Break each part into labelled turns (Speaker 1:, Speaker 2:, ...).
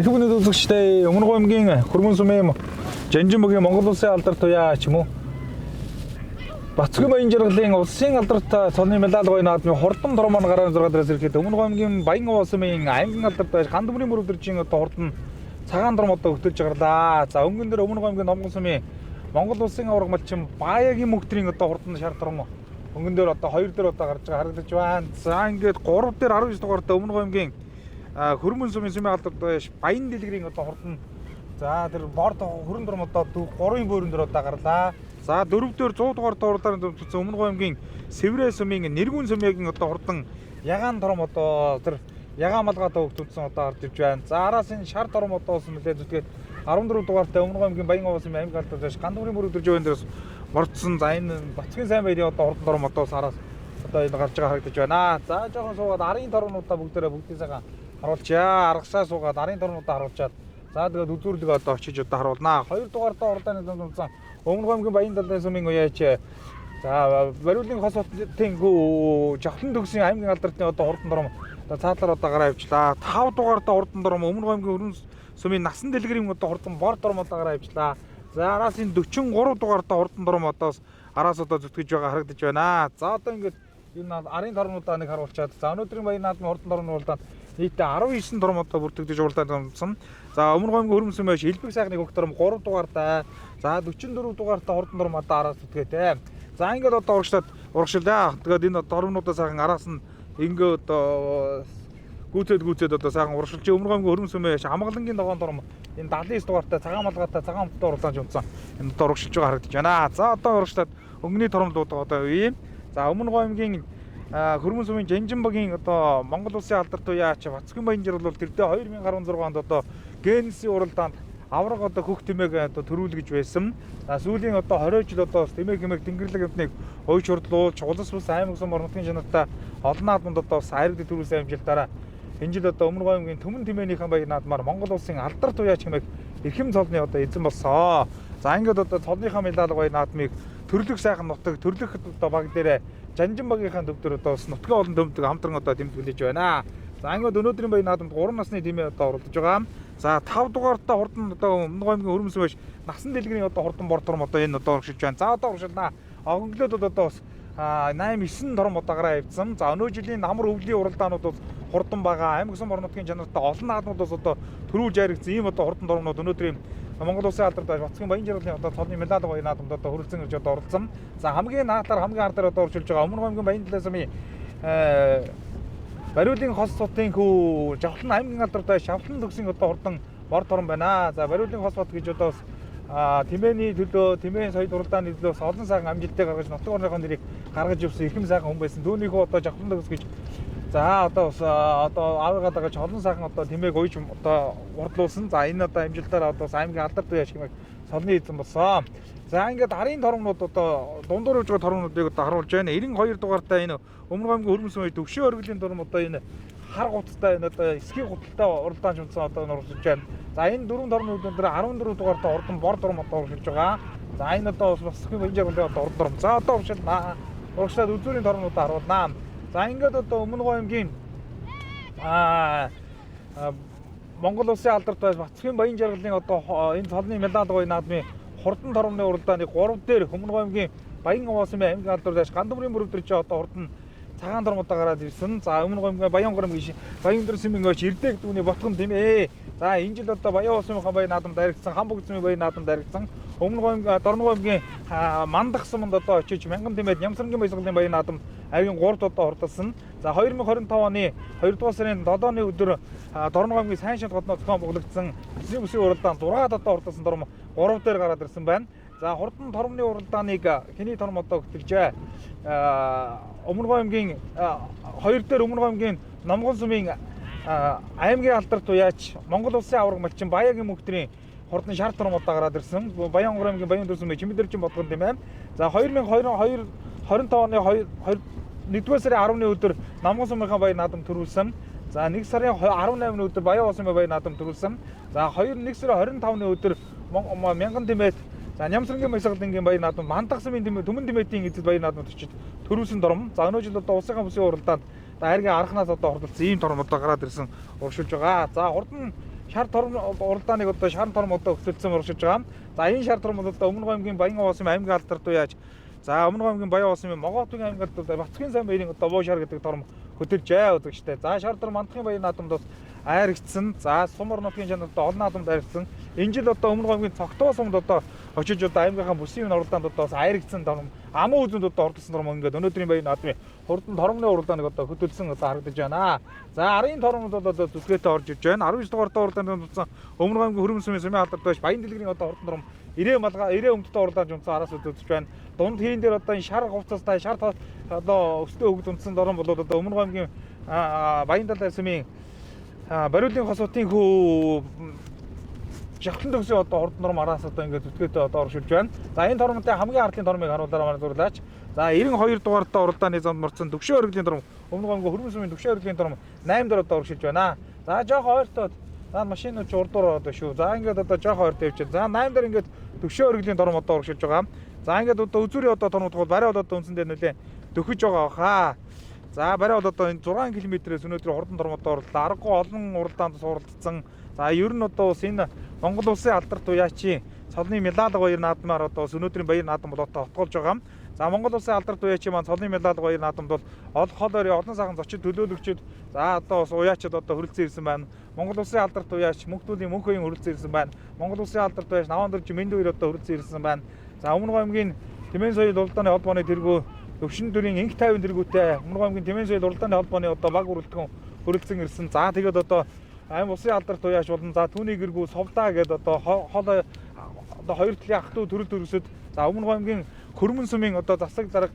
Speaker 1: Ирхэний үзэгчдээ Өмнөг аймгийн Хөрмөн сумын Жанжинбогийн Монгол Улсын алдар туяа ч юм уу Бацгийн баян жаргалын улсын алдарт цолны медаль гоё наадмын хурдан тормон гараа 6 дээрээс ирэхэд Өмнөг аймгийн Баян сумын аймгийн алдарт байж Гандмөрийн мөрөвдөржийн одоо хурдан цагаан дорм одоо хөтөлж гарлаа. За өнгөн дээр Өмнөг аймгийн Номгон сумын Монгол Улсын аварга малчин Баягийн мөнгөтрийн одоо хурдан шар дорм өнгөн дээр одоо 2 дээр одоо гарч байгаа харагдаж байна. За ингээд 3 дээр 19 дугаартай Өмнөг аймгийн Хөрмөн сумын сумын алдарт байж Баян дэлгэрийн одоо хурдан за тэр борд хөрөн дорм одоо 3-ын бөөрөн дээр одоо гарлаа. За 4 дээр 100 дугаар дуурайгаар төвчсөн Өмнөг аймгийн Сэврэ сумын Нэргүүн сумын одоо хурдан ягаан дорм одоо тэр ягаан малгай одоо хөгжүүлсэн одоо гарч иж байна. За араас энэ шар дорм одоо ус нэлээд зүтгээд 14 дугаартай Өмнөг аймгийн Баян сумын аймгийн алдарт байж Гандмөрийн мөрөвдөрж байна дээрс мордсон. За энэ Бацгийн сайн байрын одоо хурдан дорм одоо араас одоо энэ гарч байгаа харагдаж байна. За жоохон суугаад арын дормнуудаа бүгдээрээ сайхан харуулчаа. Аргасаа суугаад арын дормнуудаа харуулчаад за тэгээд үзүүрлэг одоо очиж одоо харуулнаа. 2 дугаартаа урдааны зэмсэн Өмнөг аймгийн Баян далайн сумын уяач за Бариулын хос хотын жавхлан төгсгийн аймгийн алдартны одоо хурдан дорм одоо цаадлаар одоо гараа авчлаа. 5 дугаартаа хурдан дорм Өмнөг аймгийн Хөрмөн сумын Насан дэлгэрийн одоо хурдан бор дорм одоо гараа авчлаа. За араас энэ 43 дугаартаа хурдан дорм одоо араас одоо зүтгэж байгаа харагдаж байна. За одоо ингээд энэ арын дормнуудаа нэг харуулчаад за өнөөдрийн Баян наадмын хурдан дормны уралдаанд нийтдээ 19 дорм одоо бүртгэж уралдаанд. За Өмнөг аймгийн Хөрмөн сумын Илбэг сайхны хөх дорм 3 дугаартай. За 44 дугаартай хурдан дорм одоо араас зүтгээтэй. За ингээд одоо урагшлаа. Тэгээд энэ дормнуудаа сайхан араас нь ингээд одоо гүцэд одоо сайхан урагшилж Өмнөг аймгийн Хөрмөн сумын Амгалангийн ногоон дорм энэ 79 дугаартай цагаан малгайтай цагаан мөлтөө уралдаанд унтсан. Энэ одоо урагшилж байгаа харагдаж байна. За одоо урагшлаад өнгөний тормлуудаа одоо үе. За Өмнөг аймгийн Хөрмөн сумын Жанжинбогийн одоо Монгол Улсын алдарт уяач Бацгийн баян жаргал бол тэрдээ 2016 онд одоо Генесийн уралдаанд авраг одоо хөх тэмээг одоо төрүүлгэж байсан. За сүүлийн одоо 20 жил одоо тэмээг тэнгэрлэг амтныг ойч хурдлуулж улс бус аймаг сум орнотын чанартай олон наадманд одоо хайрыг төрүүлсэн амжилтаараа энэ жил одоо Өмнөг аймгийн Төмөн тэмээнийхэн баян наадмаар Монгол Улсын алдарт уяач хэмээх эрхэм цолны одоо эзэн болсон. За ингээд одоо цолныхаа медаль баян наадмыг төрлөх сайхан нутаг төрлөх одоо баг дээрээ Жанжинбогийнхаа төвдөр одоо нутгийн олон төмдөг хамтран одоо тэмдэглэж байна. За ингээд өнөөдрийн баян наадамд 3 насны тэмээ одоо оролцож байгаа. За 5 дугаартаа хурдан одоо Өмнөг аймгийн Хөрмөн сумын Насан дэлгэрийн одоо хурдан бор дорм одоо энэ одоо урагшилж байна. За одоо урагшилнаа. Онгөлөөд одоо бас 8-9 дорм одоо гараа авсан. За өнөө жилийн намар өвлийн уралдаанууд бол хурдан байгаа. Аймаг сум орнотын чанартай олон наадмуудаас одоо төрүүлж яригдсан ийм одоо хурдан дормнууд өнөөдрийн Монгол Улсын алдарт Бацгийн баян жаргалын одоо цолны медаль баян наадамд одоо хүрэлцэн ирж одоо оролцсон. За хамгийн наатаар хамгийн ардаар одоо оршилж байгаа Өмнөг аймгийн Баян далайн сумын Бариулын хос хотын жавхлан аймгийн алдарт шавхлан төгсгийн одоо хурдан бор дорм байна. За Бариулын хос хот гэж одоо тэмээний төлөө тэмээн соёл уралдааны төлөө олон сайхан амжилттай гаргаж нутаг орныхоо нэрийг гаргаж явсан эрхэм сайхан хүн байсан. Түүнийхөө одоо жавхлан төгс гэж за одоо аваагаад байгаа ч олон сайхан одоо тэмээг уйж одоо урдлуулсан. За энэ одоо амжилтаараа одоо аймгийн алдарт уяач хэмээх цолны эзэн болсон. За ингээд арын тормнууд одоо дундуур явж байгаа тормнуудыг одоо харуулж байна. 92 дугаартай энэ Өмнөг аймгийн Хөрмөн сумын төвшин оргилийн дорм одоо энэ хар гуталтай энэ одоо эсхийн гуталтай уралдаан жунсан одоо урагшилж байна. За энэ 4 тормнуудын дээр 14 дугаартай урдан бор дорм одоо урагшилж байгаа. За энэ одоо Бацгийн баян жаргалын одоо урдан дорм. За одоо урагшлаад үзүүрийн тормнуудаа харуулнаа. За ингээд одоо Өмнөг аймгийн Монгол Улсын алдарт байж Бацгийн баян жаргалын одоо энэ цолны медаль гоё наадмын хурдан тормны уралдааны 3 дээр Өмнөг аймгийн Баян сумын аймгийн алдарт байж Гандмөрийн мөрөвдөрж одоо хурдан цагаан дормуудаа гараад ирсэн. За Өмнөг аймгийн Баян гормгийн Баян сумын ойч Ирдэг дүүний ботгон тийм ээ. За энэ жил одоо Баян сумын баян наадамд дайрагдсан, Хамбог сумын баян наадамд дайрагдсан. Өмнөг аймгийн Дорног аймгийн Мандах суманд одоо очиж мянган тэмээд Нямсрангийн баясгалын баян наадам авийн 3-д одоо хурдалсан. За 2025 оны 2 дугаар сарын 7-ны өдөр Дорног аймгийн Сайн шат годноо зохион байгуулагдсан эсрэг бүсийн уралдаанд 6-д одоо хурдалсан дорм 3 дээр гараад ирсэн байна. За хурдан тормны уралдааныг хэний торм одоо хөтөлжээ. Өмнөг аймгийн 2 дээр Өмнөг аймгийн Номгон сумын аймгийн алдарт уяач Монгол Улсын аварга малчин Баягийн мөнгөтрийн хурдан шар торм одоо гараад ирсэн. Баян аймгийн Баян сумын Чимэдэржин ботгон тийм ээ. За 2025 оны 1-р сарын 10-ны өдөр Номгон сумынхаа баян наадам төрүүлсэн. За 1 сарын 18-ны өдөр Баян сумын баян наадам төрүүлсэн. За 1 сарын 25-ны өдөр мянган тэмээд за Нямсрангийн баясгалангийн баян наадам Мандах сумын Төмөн тэмээдийн эзэд баян наадамд очиж төрүүлсэн дорм. За өнөө жил одоо улсын бүсийн уралдаанд хайргийн архнаас одоо хурдалсан ийм торм одоо гараад ирсэн урагшилж байгаа. За хурдан шар тором уралдааныг одоо шар тором одоо хөтөлсөн урагшилж байгаа. За энэ шар тором бол одоо Өмнөг аймгийн Баян Овоосын аймгийн алдарт уяаж за Өмнөг аймгийн Баян Овоосын Могоотын аймгийн алдарт Бацгийн сайн баярын одоо боо шар гэдэг тором хөтөлж үзэгчтэй. За шар тором Мандахын баярын наадамд бас айрагдсан. За Сумар нутгийн чанартай олон наадамд айрагдсан. Энэ жил одоо Өмнөг аймгийн Цогтоо сумд одоо очиж одоо аймгийнхаа бүсийн уралдаанд одоо бас айрагдсан тором амуу үзэнд одоо ордсон тором ингээд өнөөдрийн баярын наадмын хурдан торомны уралдааныг одоо хөтөлсөн одоо харагдаж байна. За 10-ын торомд одоо зүтгээтэй орж иж байна. 19 дугаар уралдаанд тулсан Өмнөг аймгийн Хөрмөн сумын сумын алдарт байж Баян дэлгэрийн одоо хурдан тором ирээ өмдөлтөд уралдаанд унтсан араас үзэж байна. Дунд хийн дээр одоо энэ шар хувцастай шар одоо өстөө хөгд унтсан тором бол одоо Өмнөг аймгийн Баян далай сумын бариулын хосуудын хүү жавхлан төгсөө одоо хурдан тором араас одоо ингээд зүтгээтэй одоо оршилж байна. За энэ торомтой хамгийн ардлын тормыг харуулаарай манай зурлаач. За 92 дугаартай уралдааны замд морцсон төвшөө өргөлийн тором Өмнөг аймгийн Хөрмөн сумын төвшөө өргөлийн тором 8 дээр одоо оршилж байна. За жоохон ойртоод за машинууд ч урдуур одоо шүү. За ингээд одоо жоохон ойртоо явчихсан. За 8 дээр ингээд төвшөө өргөлийн тором одоо оршилж байгаа. За ингээд одоо үзүүрийн одоо тормууд бол барай бол одоо үндсэндээ нөлөө төхөж байгаа хаа. За барай бол одоо энэ 6 км-ээс өнөөдөр хурдан тормод орлоо. Аргагүй олон уралдаанд суралцсан. За ер нь одоо бас энэ Монгол улсын алдарт уяачийн цолны медаль баяр наадмаар одоо өнөөдрийн баяр наадам бол одоо отгоолж байгаа. За Монгол улсын алдарт уяачийн маань цолны медаль баяр наадамд бол олон сайхан зочид төлөөлөгчд за одоо бас уяачид одоо хүрэлцэн ирсэн байна. Монгол улсын алдарт уяач мөнхдүүлийн мөнхөгийн хүрэлцэн ирсэн байна. Монгол улсын алдарт уяач Навандэрж Мэндүүр одоо хүрэлцэн ирсэн байна. За Өмнөг аймгийн Тэмээн соёл уралдааны холбооны тэргүү өвчин төрийн инх тайван тэргүүтэй Өмнөг аймгийн Тэмээн соёл уралдааны холбооны одоо баг бүрэлдэхүүн хүрэлцэн ирсэн. За тэгээд одоо аймаг улсын алдарт уяач болон за түүний гэргүү Совдаа гэдэг одоо хоол одоо хоёр талын ах トゥ төрөл төрөсөд за Өмнөг аймгийн Хөрмөн сумын одоо засаг дарга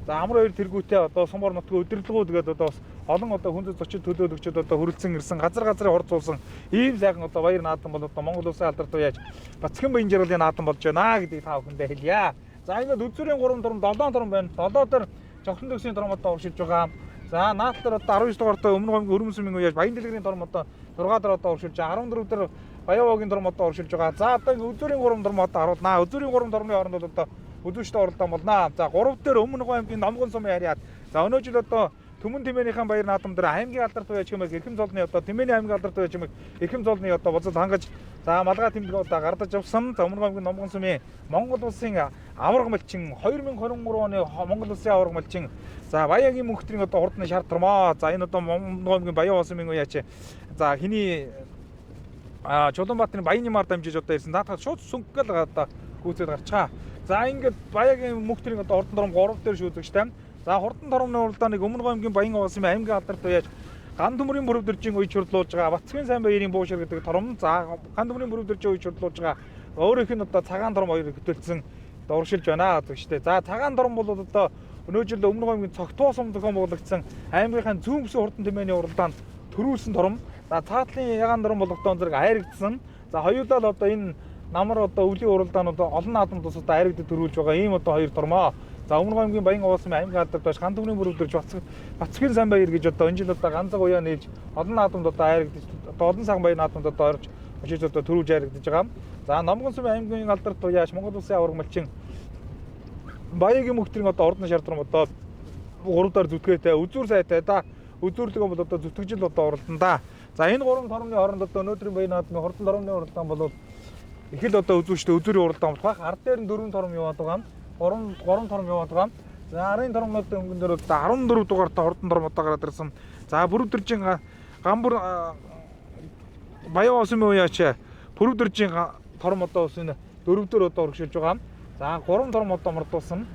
Speaker 1: за амар хоёр тэргүүтэй одоо Сумар нутгийн удирдлагууд гэдэг одоо бас олон одоо хүндэт зочид төлөөлөгчд одоо хүрэлцэн ирсэн газрын хорцуулсан ийм сайхан одоо баяр наадам бол одоо Монгол улсын алдарт уяач Бацгийн баян жаргалын наадам болж байна гэдгийг та бүхэндээ хэлье. За ингээд үзүүрийн 3 тором 7 тором байна. 7 дээр жогсон төгсгийн тором одоо оршилж байгаа. За наалтар одоо 19 дугаартай Өмнөг аймгийн Хөрмөн сумын уяач Баян дэлгэрийн тором одоо 6 дээр одоо оршилж байгаа. 14 дээр Баян Овоогийн тором одоо оршилж байгаа. За одоо үзүүрийн 3 тором одоо харуулнаа. Үзүүрийн 3 тормны хооронд бол одоо үзүүштэй уралдаан болно. За 3 дээр Өмнөг аймгийн Номгон сумын харьяат. За өнөө жил одоо Түмэн Тэмээнийхэн баяр наадам дээр аймгийн алдарт уяач хэмээх Эрхэм золны одоо Тэмээний аймгийн алдарт уяач хэмээх Эрхэм золны одоо бузад хангаж за малгай тэмдэг одоо гардаж авсан. За Өмнөг аймгийн Номгон сумын Монгол улсын аварга малчин 2023 оны Монгол улсын аварга малчин за Баягийн мөнхтрийн одоо хурдны шар тормоо. За энэ одоо Өмнөг аймгийн Баян Овоосын уяач за хиний Чулуунбаатарын Баяны мар дамжиж одоо ирсэн. Наадахад шууд сүнхгэл одоо гүйцэд гарчаа. За ингээд Баягийн мөнхтрийн одоо хурдан тором 3 дээр шүүзэгчтэй. За хурдан торомны уралдааныг Өмнөг аймгийн Баян Овоосын аймгийн алдарт уяач Ган төмрийн бүрэг дөржийн үе чурлуулж байгаа Бацгийн сайн баярын буушир гэдэг тором. За Ган төмрийн бүрэг дөржийн үе чурлуулж байгаа өөрийнх нь одоо цагаан тором хоёр хөтөлсөн урагшилж байна гэжтэй. За цагаан тором бол одоо өнөө жил Өмнөг аймгийн Цогтоо сум зохион байгуулагдсан аймгийнхаа зүүн бүсийн хурдан тэмээний уралдаанд төрүүлсэн тором. За цаатлын ягаан тором болгохтон зэрэг айрагдсан. За хоёулаа л одоо энэ намар одоо өвлийн уралдаанууд олон наадамд бас одоо айрагдаж төрүүлж байгаа ийм одоо хоёр тормоо. За Өмнөг аймгийн Баян Овоосын аймгийн алдарт байж Ган төмрийн бүрэг дөрж Бацгийн сайн баяр гэж одоо энэ жил одоо ганцаг уяа нээж олон наадамд одоо айрагдаж одоо олон сайхан баяр наадамд одоо орж очиж одоо төрүүлж айрагдаж байгаа. За Номгон сумын аймгийн алдарт уяач Монгол улсын аварга малчин Баягийн мөнхтрийн одоо ордон шартрам одоо 3 дахь зүтгээтэй үзүүр сайтай да үзүүрлэг бол одоо зүтгэжил одоо уралдан да. За энэ 3 тормны хооронд одоо өнөөдрийн баяр наадмын хурдан тормны уралдаан бол их л одоо үзүүштэй үзүүрийн уралдаан болох. Ард дээр нь 4 тором яваад байгаа. 3 тором яваад байгаа. За 10 тормнуудын өнгөн дээр 14 дугаартай хурдан тором одоо гараад ирсэн. За бүрөвдөржин гамбар Баян Овоосын уяач бүрөвдөржин тором одоо ус энэ 4 дээр одоо урагшилж байгаа. За 3 тором одоо мордуулсан.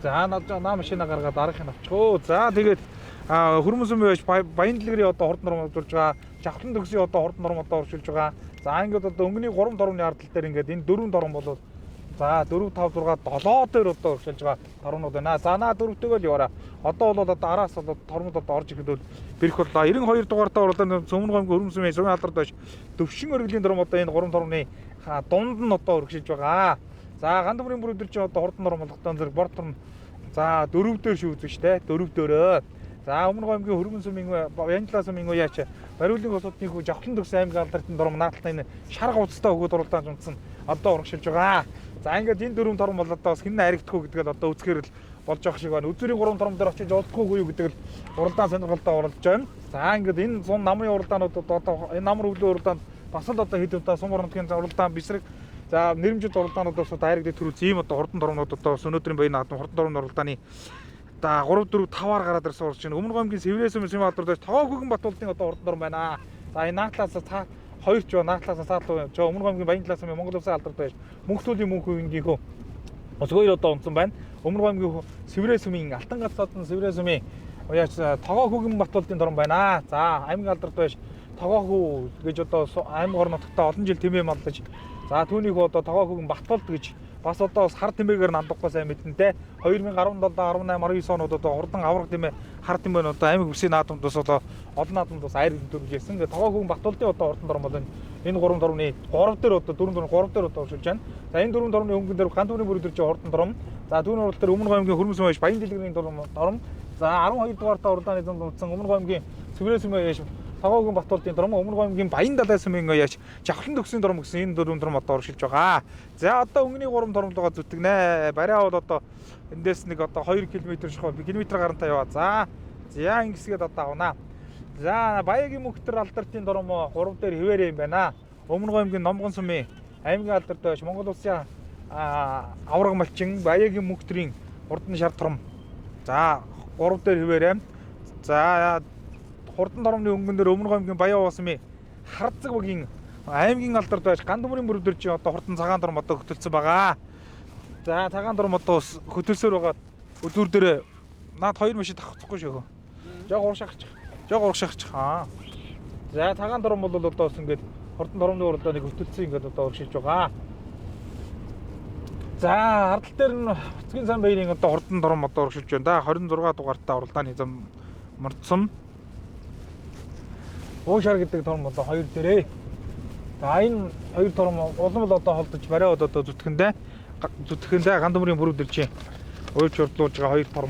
Speaker 1: За наа машина гаргаад аргыг нь авчихөө. За тэгээд Хөрмөн сумын уяач Баян дэлгэрийн одоо хурдан тором урагшилж байгаа. Жавхлан төгсгийн одоо хурдан тором одоо урагшилж байгаа. За ингээд одоо өнгөний 3 тормны ардтал дээр ингээд энэ 4 тором бол за 4 5 6 7 дээр одоо урагшилж байгаа тормнууд байна. За наа 4-төөгөө л яваараа. Одоо бол одоо араас бол тормууд одоо орж ирэхэд бэрх боллоо. 92 дугаартай уралдааны Өмнөг аймгийн Хөрмөн сумын сумын алдарт байж төвшин өргөлийн тором одоо энэ 3 тормны дунд нь одоо урагшилж байгаа. За Ган төмрийн бүрэг дөрж одоо хурдан тором болгохтон зэрэг бор тором за 4 дээр шүүзэж штэ 4 дээрөө. За Өмнөг аймгийн Хөрмөн сумын Баян далай сумын уяач бариулын госуудын хүү Жавхлан төгс аймгийн алдартын тором наалтаа энэ шар хувцастай хөгөөд уралдаанд унтсан одоо урагшилж байгаа. За ингээд энэ 4 тором бол одоо бас хинэ харигдахгүй гэдэг л одоо үзэхээр л болж байгаа шиг байна. Үзүүрийн 3 тором дээр очиж олдохгүй юу гэдэг л уралдаан сонирхолтой оролцож байна. За ингээд энэ сум намын уралдаанууд одоо энэ намар өвлийн уралдаанд бас л одоо хэд удаа сум орнотгийн уралдаан бисрэг за нэрмжид уралдаануудаас дайрагд төрүүлсэн ийм одоо хурдан тормнууд одоо өнөөдрийн баян наадам хурдан тормны уралдааны за 3 4 5-аар гараад ирсэн уралч чинь Өмнө Гомгийн Сэврээс Сүмбаатар дээр Тогоохүйгэн Батуулдын одоо хурдан торм байна. За энэ наатлаас та хоёр ч наатлаас саалуу жоо Өмнө Гомгийн баян талаас Монгол улсын алдарт байж мөнхтүүлийн мөнхүйнгийнхөө бас хоёр одоо онцсон байна. Өмнө Гомгийн Сэврээс Сүмийн Алтан галцаад нь Сэврээс Сүмийн яач Тогоохүйгэн Батуулдын торм байна. За аймгийн алдарт байж Тогоохүү гэж одоо аймаг орон нутагтаа олон жил тэмээ малдаж за түүнийг одоо Тогоохүйгэн Батуулд гэж бас одоо хар тэмээгээр нандахгүй сайн мэдэнтэй 2017 18 19 онууд одоо хурдан авраг тэмээ хар тэмээ нь одоо аймаг бүсийн наадамдаас одоо олон наадамдаас айр төрүүлжсэн. Ингээ Тогоохүйгэн Батуулдын одоо хурдан торм бол энэ 3 тормны 3 дээр одоо 4 3 дээр одоо оршуулж байна. За энэ 4 тормны өнгөн дээр ганц бүрийн бүрдэрч хурдан торм. За түүний урал дээр Өмнө Гомгийн Хөрмөс Маяж Баян дэлгэрийн торм. За 12 дугаар та уралдааны зам унтсан Өмнө Гомгийн Сэврээс Маяж Тогоохүйгэн Батуулдын торм Өмнө Гомгийн Баян далайсан мэн яач Жавхлан төгсгийн торм гэсэн энэ 4 торм одоо оршилж байгаа. За одоо өнгөний 3 тормлогоо зүтгэнэ. Бариа бол одоо эндээс нэг одоо 2 км шахав км гарантай яваа. За ингэсгээд одоо авнаа. За Баягийн мөнхтөр алдартын торм 3 дээр хിവэрэ юм байна. Өмнө Гомгийн Номгон сумын аймгийн алдарт байж Монгол улсын авраг малчин Баягийн мөнхтрийн хурдан шар торм. За 3 дээр хിവэрэ. За хурдан тормны өнгөн дээр Өмнө Гомгийн Баян уусмын Харцаг багийн аймгийн алдарт байж Гандмөрийн мөрөвдөр чи одоо хурдан цагаан торм одоо хөтөлсөн байгаа. За цагаан торм одоо хөтөлсөөр байгаа. Өдөр дээр наад 2 машин тавцахгүй шөөхөө. Жог урагшаач. За цагаан торм бол одоо бас ингээд хурдан тормны уралдааныг хөтөлсөн ингээд одоо урагшилж байгаа. За хардтал дээр нь Цэцгийн сан баярын одоо хурдан торм одоо урагшилж байна да. 26 дугаартай уралдааны зам мордсон. Уушар гэдэг торм одоо 2 дээрээ. За энэ 2 торм улам л одоо холдож бариад одоо зүтгэндээ Гандмөрийн бүрүүдэр чи уйлж урдлуулж байгаа 2 торм.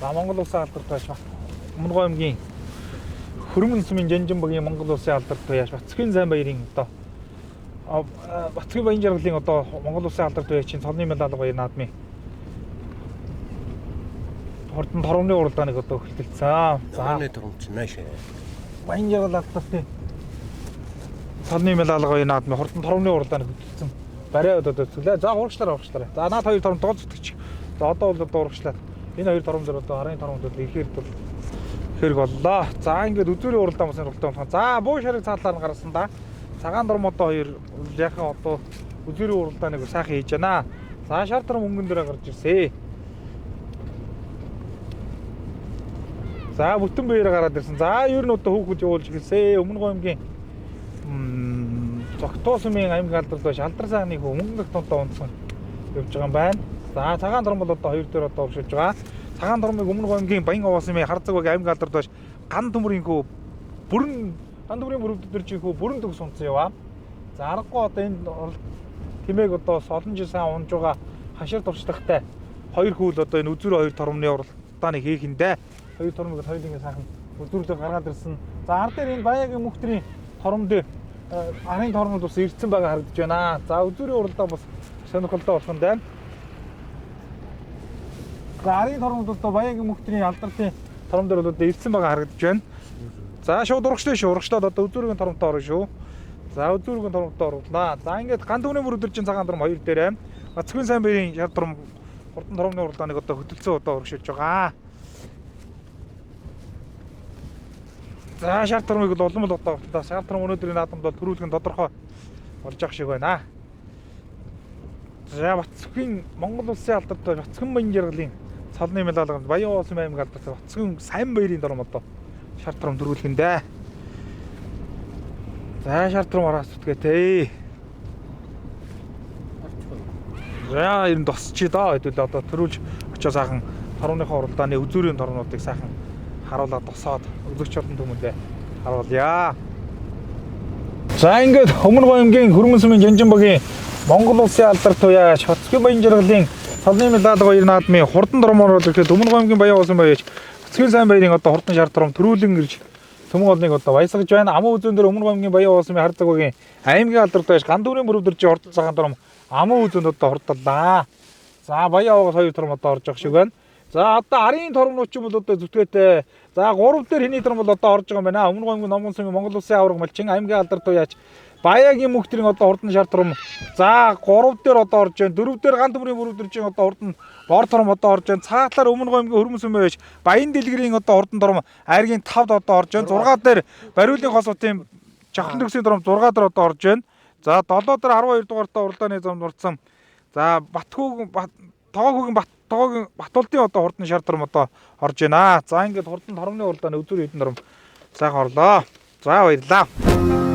Speaker 1: За Монгол улсын алдарт байж Өмнө Гомгийн Хөрмөн сумын Жанжин багийн Монгол улсын алдарт байж Цэцгийн сан баярын одоо Батцгийн баян жаргалын одоо Монгол улсын алдарт байж чинь цолны медаль баяр наадмын хурдан тормны уралдааныг одоо хөтөлсөн.
Speaker 2: За энэ торм чинь нааш.
Speaker 1: Баян жаргал алдсан. Цолны медаль баяр наадмын хурдан тормны уралдааныг хөтөлсөн. Бариад одоо зүлээ. За урагшлаар. За наад 2 торм тооцогдчих. За одоо бол одоо урагшлаад. Энэ 2 торм дээр одоо арын тормд бол ихээр бол хэрэг боллоо. За ингээд үзүүрийн уралдаан бас уралдаан болох. За буу шарыг цаалаар нь гаргасан да. Цагаан торм одоо 2 яхан одоо үзүүрийн уралдааныг сайхан хийж байна. За шар торм өнгөн дээр гарч ирсэ. За бүтэн бээр гараад ирсэн. За ер нь одоо хүүхэд явуулж гэлсэ. Өмнө Гомгийн Зогтоо сумын аймгийн алдарт байж Алдар сайхны хөнгөн тогтонтой унтсан явж байгаа юм байна. За цагаан торм бол одоо 2 дээр одоо оршиж байгаа. Цагаан тормыг Өмнө Гомгийн Баян уусмын Харцаг багийн аймгийн алдарт байж Гандмөрийн мөрөвдөр чихүү бүрэн төгс унтсан яваа. За аргагүй одоо энэ тэмээг одоо олон жил сайн унж байгаа хашир туршлагатай 2 хүүл одоо энэ үзүүр 2 тормны уралдааныг хийхэндээ 2 тормыг хоёулынгийн сайхан өдөрлөг гаргаад ирсэн. За ар дээр энэ Баягийн мөнхтрийн торм дээр арын тормууд бас ирсэн байгаа харагдаж байна. За үзүүрийн уралдаан бас сонирхолтой болох нь байна. За арын тормууд одоо Баягийн мөнхтрийн алдартын торм дээр бол одоо ирсэн байгаа харагдаж байна. За шууд урагшлаад одоо үзүүрийн тормтой орно шүү. За үзүүрийн тормтой орлаа. За ингээд Гандмөрийн мөрөвдөр чин цагаан торм 2 дээр. Цэцгийн сан баярын шар торм хурдан тормны уралдааныг одоо хөтөлсөн одоо урагшилж байгаа. За шар тормыг бол улам л одоо шар торм өнөөдрийн наадамд бол төрүүлэх нь тодорхой болж байгаа шиг байна. За Батцгийн Монгол улсын алдарт Батцгийн баян жаргалын цолны медаль Баян уусмын аймгийн алдарт Батцгийн сайн баярын торм одоо шар торм төрүүлэх нь дээ. За шар торм араас үтгээ тээ. За энэ тосчи даа хэдүүл одоо төрүүлж очиж сайхан тормныхоо уралдааны үзүүрийн тормнуудыг сайхан харуулаад тосоод үзэгч ордон түмэндээ харуулъя. За ингээд Өмнө Гомгийн Хөрмөн сумын Жанжин багийн Монгол улсын алдарт туяач Батцгийн баян жаргалын цолны медаль баяр наадмын хурдан тормоор ирэхэд Өмнө Гомгийн Баян уусмын баяж Цэцгийн сан баярын одоо хурдан шар торм төрүүлэн ирж төмөн олныг одоо баясгаж байна. Амуу үзүүн дээр Өмнө Гомгийн Баян уусмын Харцаг багийн аймгийн алдарт байж Гандмөрийн мөрөвдөр чи хурдан цагаан торм амуу үзүүнд одоо хурдлаа. За Баян уугаас 2 торм одоо орж байгаа шиг байна. За одоо арын тормнууд ч юм бол одоо зүтгээтэй. За 3 дээр хэний торм бол одоо орж байгаа юм байна. Өмнө Гомгийн Номгон сумын Монгол улсын авраг малчин аймгийн алдарт туяач Баяагийн мөнхтрийн одоо хурдан шар турам. За 3 дээр одоо орж байна. 4 дээр ганц бүрийн бүрдэрж байна одоо хурдан бор турам одоо орж байна. Цаатлаар Өмнө Гомгийн хөрмөн сүмээ байж Баян дэлгэрийн одоо хурдан турам айргийн 5-д одоо орж байна. 6 дээр Бариулын хосуудын Жавхлан төгсгийн турам 6 дээр одоо орж байна. За 7 дээр 12 дугаартаа уралдааны замд урдсан. За Тогоогийн Батуулдын одоо хурдан шар турам одоо орж байна. За ингээд хурдан тормны уралдааны үзүүр хэдэн турам сайхан орлоо. За баярлалаа.